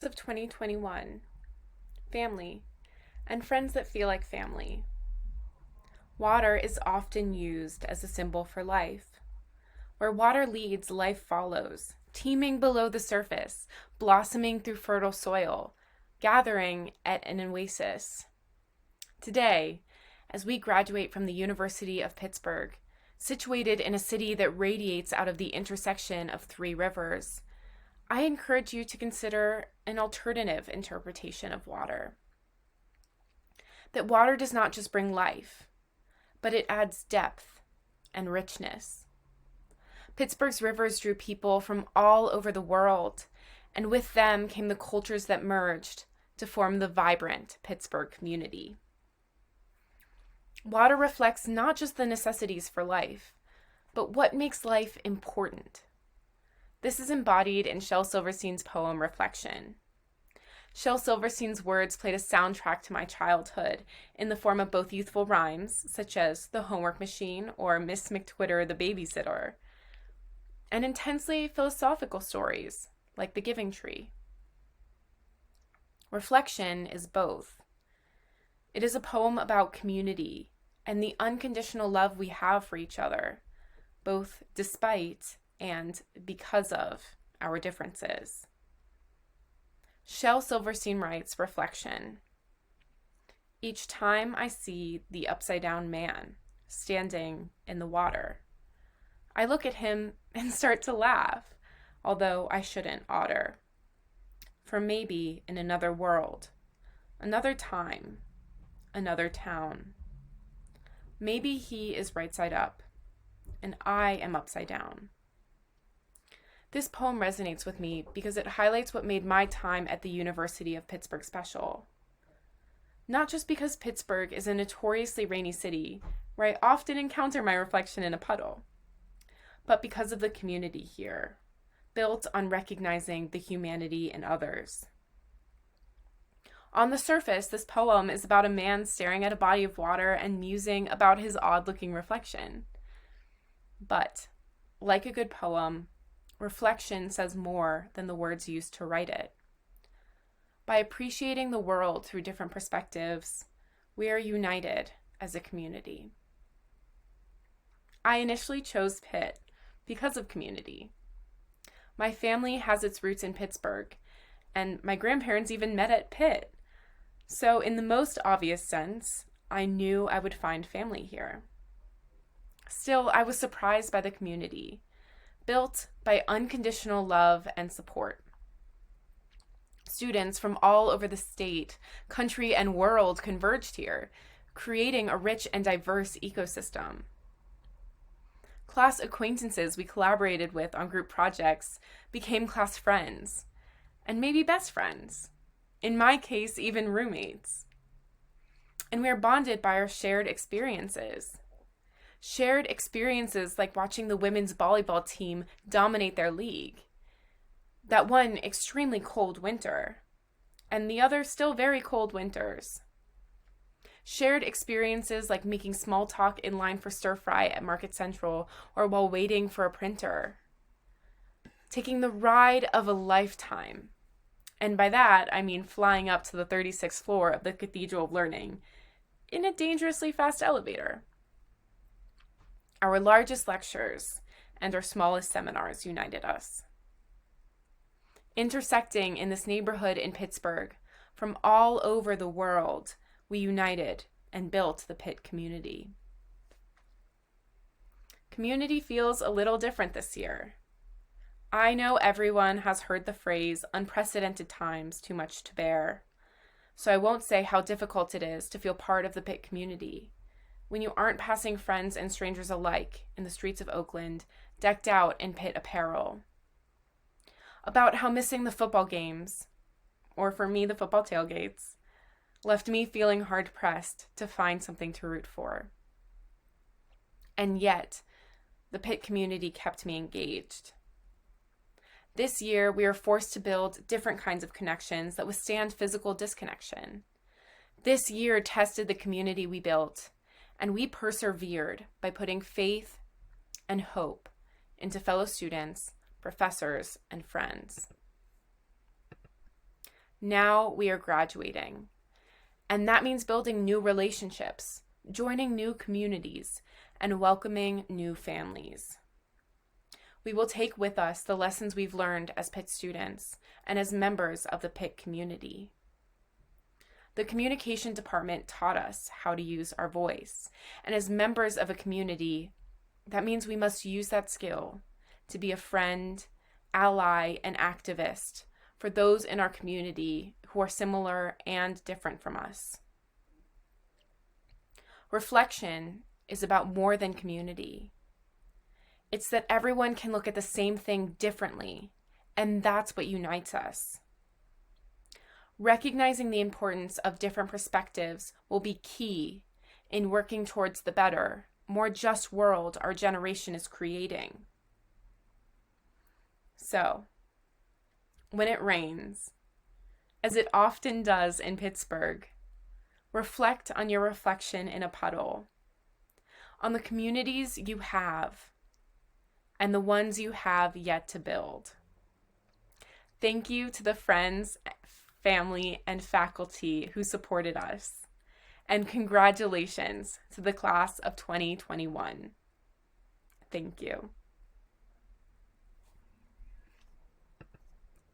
of 2021, family, and friends that feel like family. Water is often used as a symbol for life. Where water leads, life follows, teeming below the surface, blossoming through fertile soil, gathering at an oasis. Today, as we graduate from the University of Pittsburgh, situated in a city that radiates out of the intersection of three rivers, I encourage you to consider an alternative interpretation of water. That water does not just bring life, but it adds depth and richness. Pittsburgh's rivers drew people from all over the world, and with them came the cultures that merged to form the vibrant Pittsburgh community. Water reflects not just the necessities for life, but what makes life important. This is embodied in Shel Silverstein's poem, Reflection. Shel Silverstein's words played a soundtrack to my childhood in the form of both youthful rhymes, such as The Homework Machine or Miss McTwitter the Babysitter, and intensely philosophical stories, like The Giving Tree. Reflection is both. It is a poem about community and the unconditional love we have for each other, both despite and because of our differences. Shel Silverstein writes, Reflection. Each time I see the upside-down man standing in the water, I look at him and start to laugh, although I shouldn't otter. For maybe in another world, another time, another town, maybe he is right side up, and I am upside down. This poem resonates with me because it highlights what made my time at the University of Pittsburgh special. Not just because Pittsburgh is a notoriously rainy city where I often encounter my reflection in a puddle, but because of the community here, built on recognizing the humanity in others. On the surface, this poem is about a man staring at a body of water and musing about his odd-looking reflection. But, like a good poem, reflection says more than the words used to write it. By appreciating the world through different perspectives, we are united as a community. I initially chose Pitt because of community. My family has its roots in Pittsburgh, and my grandparents even met at Pitt. So in the most obvious sense, I knew I would find family here. Still, I was surprised by the community, built by unconditional love and support. Students from all over the state, country, and world converged here, creating a rich and diverse ecosystem. Class acquaintances we collaborated with on group projects became class friends, and maybe best friends. In my case, even roommates. And we are bonded by our shared experiences. Shared experiences like watching the women's volleyball team dominate their league. That one extremely cold winter, and the other still very cold winters. Shared experiences like making small talk in line for stir fry at Market Central or while waiting for a printer. Taking the ride of a lifetime. And by that, I mean flying up to the 36th floor of the Cathedral of Learning in a dangerously fast elevator. Our largest lectures and our smallest seminars united us. Intersecting in this neighborhood in Pittsburgh, from all over the world, we united and built the Pitt community. Community feels a little different this year. I know everyone has heard the phrase, unprecedented times, too much to bear. So I won't say how difficult it is to feel part of the Pitt community when you aren't passing friends and strangers alike in the streets of Oakland, decked out in Pitt apparel. About how missing the football games, or for me, the football tailgates, left me feeling hard-pressed to find something to root for. And yet, the Pitt community kept me engaged. This year, we are forced to build different kinds of connections that withstand physical disconnection. This year tested the community we built, and we persevered by putting faith and hope into fellow students, professors, and friends. Now we are graduating. And that means building new relationships, joining new communities, and welcoming new families. We will take with us the lessons we've learned as Pitt students and as members of the Pitt community. The communication department taught us how to use our voice, and as members of a community, that means we must use that skill to be a friend, ally, and activist for those in our community who are similar and different from us. Reflection is about more than community. It's that everyone can look at the same thing differently, and that's what unites us. Recognizing the importance of different perspectives will be key in working towards the better, more just world our generation is creating. So, when it rains, as it often does in Pittsburgh, reflect on your reflection in a puddle, on the communities you have, and the ones you have yet to build. Thank you to the friends, family, and faculty who supported us, and congratulations to the class of 2021. Thank you.